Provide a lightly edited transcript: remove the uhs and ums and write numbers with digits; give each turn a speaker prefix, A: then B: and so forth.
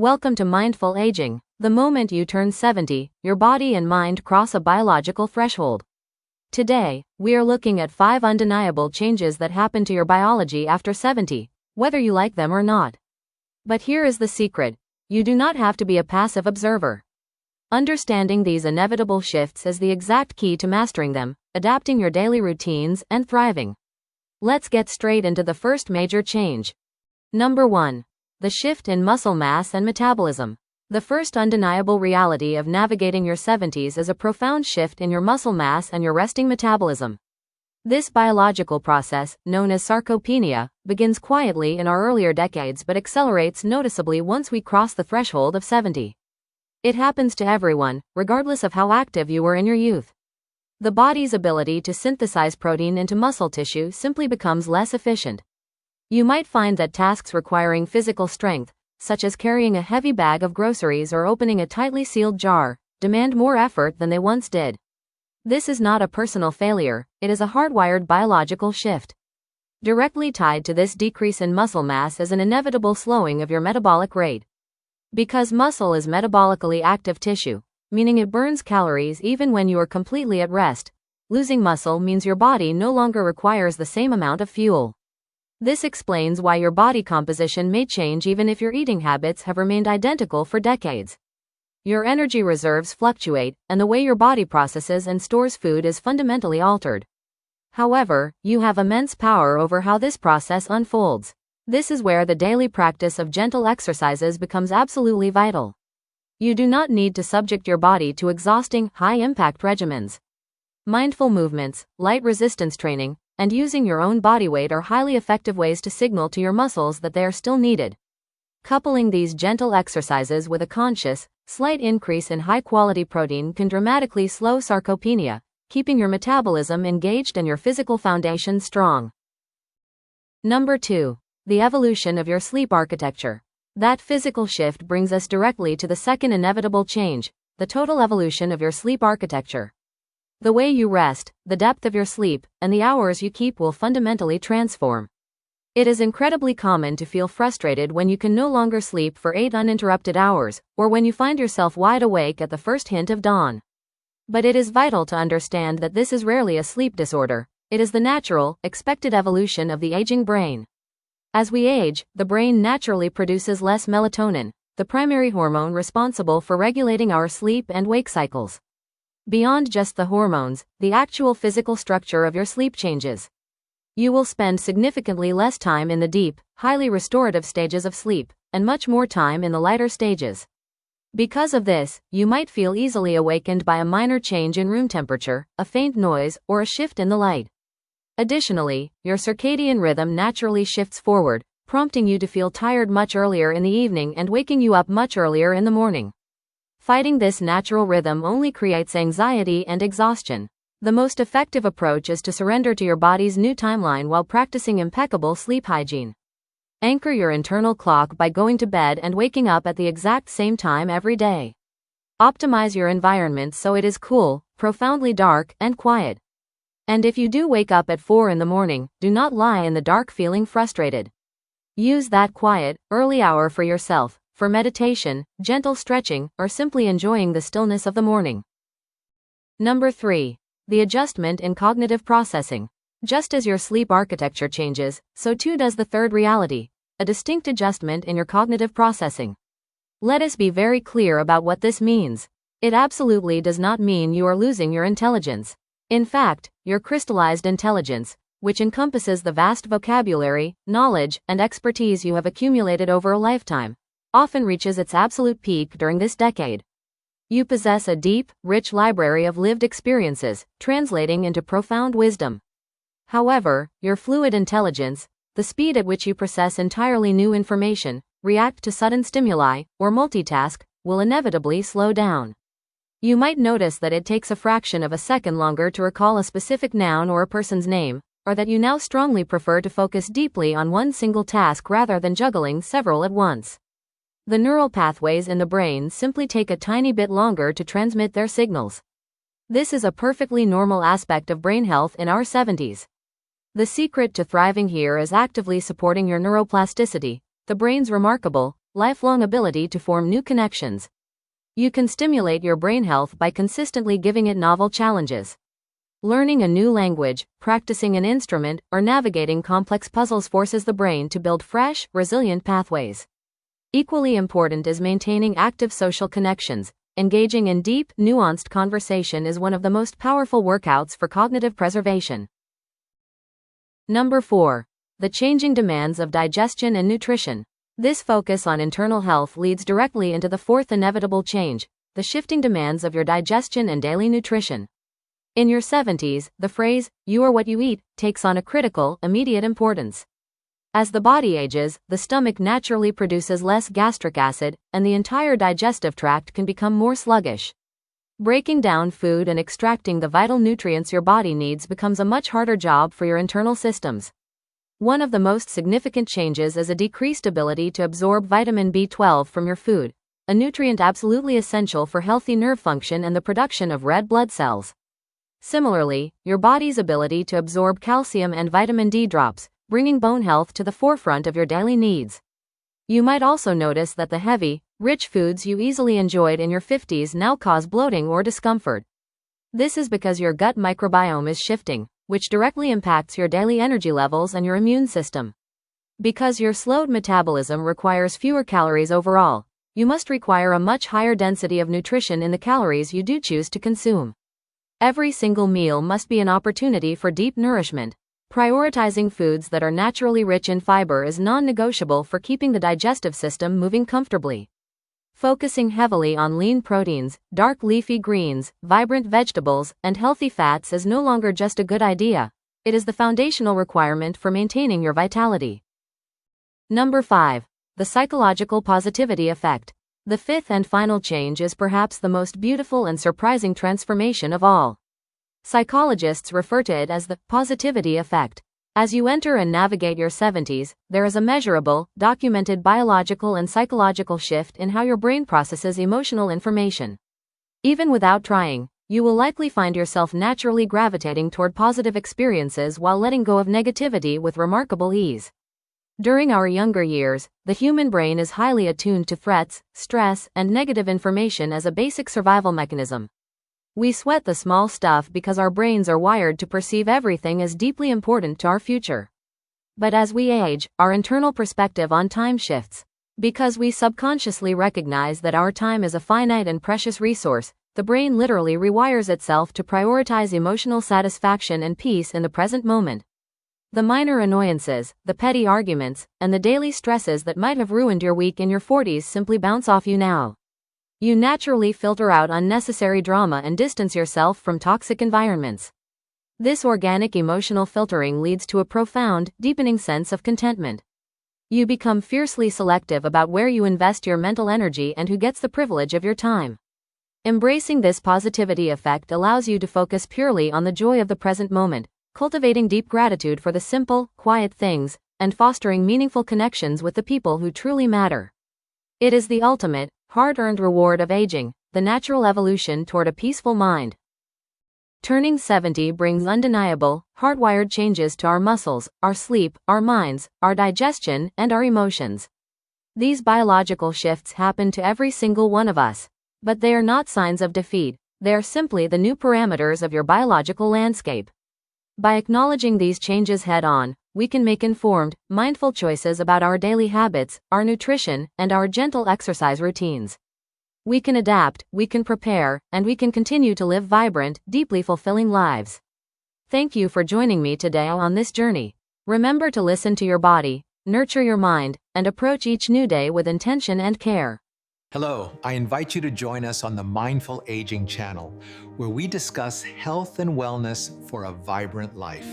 A: Welcome to Mindful Aging. The moment you turn 70, your body and mind cross a biological threshold. Today, we are looking at 5 undeniable changes that happen to your biology after 70, whether you like them or not. But here is the secret: you do not have to be a passive observer. Understanding these inevitable shifts is the exact key to mastering them, adapting your daily routines, and thriving. Let's get straight into the first major change. Number 1. The shift in muscle mass and metabolism. The first undeniable reality of navigating your 70s is a profound shift in your muscle mass and your resting metabolism. This biological process, known as sarcopenia, begins quietly in our earlier decades but accelerates noticeably once we cross the threshold of 70. It happens to everyone, regardless of how active you were in your youth. The body's ability to synthesize protein into muscle tissue simply becomes less efficient. You might find that tasks requiring physical strength, such as carrying a heavy bag of groceries or opening a tightly sealed jar, demand more effort than they once did. This is not a personal failure, it is a hardwired biological shift. Directly tied to this decrease in muscle mass is an inevitable slowing of your metabolic rate. Because muscle is metabolically active tissue, meaning it burns calories even when you are completely at rest, losing muscle means your body no longer requires the same amount of fuel. This explains why your body composition may change even if your eating habits have remained identical for decades. Your energy reserves fluctuate, and the way your body processes and stores food is fundamentally altered. However, you have immense power over how this process unfolds. This is where the daily practice of gentle exercises becomes absolutely vital. You do not need to subject your body to exhausting, high-impact regimens. Mindful movements, light resistance training, and using your own body weight are highly effective ways to signal to your muscles that they are still needed. Coupling these gentle exercises with a conscious, slight increase in high-quality protein can dramatically slow sarcopenia, keeping your metabolism engaged and your physical foundation strong. Number 2. The evolution of your sleep architecture. That physical shift brings us directly to the second inevitable change, the total evolution of your sleep architecture. The way you rest, the depth of your sleep, and the hours you keep will fundamentally transform. It is incredibly common to feel frustrated when you can no longer sleep for 8 uninterrupted hours, or when you find yourself wide awake at the first hint of dawn. But it is vital to understand that this is rarely a sleep disorder. It is the natural, expected evolution of the aging brain. As we age, the brain naturally produces less melatonin, the primary hormone responsible for regulating our sleep and wake cycles. Beyond just the hormones, the actual physical structure of your sleep changes. You will spend significantly less time in the deep, highly restorative stages of sleep, and much more time in the lighter stages. Because of this, you might feel easily awakened by a minor change in room temperature, a faint noise, or a shift in the light. Additionally, your circadian rhythm naturally shifts forward, prompting you to feel tired much earlier in the evening and waking you up much earlier in the morning. Fighting this natural rhythm only creates anxiety and exhaustion. The most effective approach is to surrender to your body's new timeline while practicing impeccable sleep hygiene. Anchor your internal clock by going to bed and waking up at the exact same time every day. Optimize your environment so it is cool, profoundly dark, and quiet. And if you do wake up at 4 in the morning, do not lie in the dark feeling frustrated. Use that quiet, early hour for yourself, for meditation, gentle stretching, or simply enjoying the stillness of the morning. Number 3. The adjustment in cognitive processing. Just as your sleep architecture changes, so too does the third reality, a distinct adjustment in your cognitive processing. Let us be very clear about what this means. It absolutely does not mean you are losing your intelligence. In fact, your crystallized intelligence, which encompasses the vast vocabulary, knowledge, and expertise you have accumulated over a lifetime, often reaches its absolute peak during this decade. You possess a deep, rich library of lived experiences, translating into profound wisdom. However, your fluid intelligence, the speed at which you process entirely new information, react to sudden stimuli, or multitask, will inevitably slow down. You might notice that it takes a fraction of a second longer to recall a specific noun or a person's name, or that you now strongly prefer to focus deeply on one single task rather than juggling several at once. The neural pathways in the brain simply take a tiny bit longer to transmit their signals. This is a perfectly normal aspect of brain health in our 70s. The secret to thriving here is actively supporting your neuroplasticity, the brain's remarkable, lifelong ability to form new connections. You can stimulate your brain health by consistently giving it novel challenges. Learning a new language, practicing an instrument, or navigating complex puzzles forces the brain to build fresh, resilient pathways. Equally important is maintaining active social connections. Engaging in deep, nuanced conversation is one of the most powerful workouts for cognitive preservation. Number 4. The changing demands of digestion and nutrition. This focus on internal health leads directly into the fourth inevitable change, the shifting demands of your digestion and daily nutrition. In your 70s, the phrase, "you are what you eat," takes on a critical, immediate importance. As the body ages, the stomach naturally produces less gastric acid, and the entire digestive tract can become more sluggish. Breaking down food and extracting the vital nutrients your body needs becomes a much harder job for your internal systems. One of the most significant changes is a decreased ability to absorb vitamin B12 from your food, a nutrient absolutely essential for healthy nerve function and the production of red blood cells. Similarly, your body's ability to absorb calcium and vitamin D drops, bringing bone health to the forefront of your daily needs. You might also notice that the heavy, rich foods you easily enjoyed in your 50s now cause bloating or discomfort. This is because your gut microbiome is shifting, which directly impacts your daily energy levels and your immune system. Because your slowed metabolism requires fewer calories overall, you must require a much higher density of nutrition in the calories you do choose to consume. Every single meal must be an opportunity for deep nourishment. Prioritizing foods that are naturally rich in fiber is non-negotiable for keeping the digestive system moving comfortably. Focusing heavily on lean proteins, dark leafy greens, vibrant vegetables, and healthy fats is no longer just a good idea. It is the foundational requirement for maintaining your vitality. Number 5. The psychological positivity effect. The fifth and final change is perhaps the most beautiful and surprising transformation of all. Psychologists refer to it as the positivity effect. As you enter and navigate your 70s, there is a measurable, documented biological and psychological shift in how your brain processes emotional information. Even without trying, you will likely find yourself naturally gravitating toward positive experiences while letting go of negativity with remarkable ease. During our younger years, the human brain is highly attuned to threats, stress, and negative information as a basic survival mechanism. We sweat the small stuff because our brains are wired to perceive everything as deeply important to our future. But as we age, our internal perspective on time shifts. Because we subconsciously recognize that our time is a finite and precious resource, the brain literally rewires itself to prioritize emotional satisfaction and peace in the present moment. The minor annoyances, the petty arguments, and the daily stresses that might have ruined your week in your 40s simply bounce off you now. You naturally filter out unnecessary drama and distance yourself from toxic environments. This organic emotional filtering leads to a profound, deepening sense of contentment. You become fiercely selective about where you invest your mental energy and who gets the privilege of your time. Embracing this positivity effect allows you to focus purely on the joy of the present moment, cultivating deep gratitude for the simple, quiet things, and fostering meaningful connections with the people who truly matter. It is the ultimate, hard-earned reward of aging, the natural evolution toward a peaceful mind. Turning 70 brings undeniable, hardwired changes to our muscles, our sleep, our minds, our digestion, and our emotions. These biological shifts happen to every single one of us. But they are not signs of defeat, they are simply the new parameters of your biological landscape. By acknowledging these changes head-on, we can make informed, mindful choices about our daily habits, our nutrition, and our gentle exercise routines. We can adapt, we can prepare, and we can continue to live vibrant, deeply fulfilling lives. Thank you for joining me today on this journey. Remember to listen to your body, nurture your mind, and approach each new day with intention and care.
B: Hello, I invite you to join us on the Mindful Aging channel, where we discuss health and wellness for a vibrant life.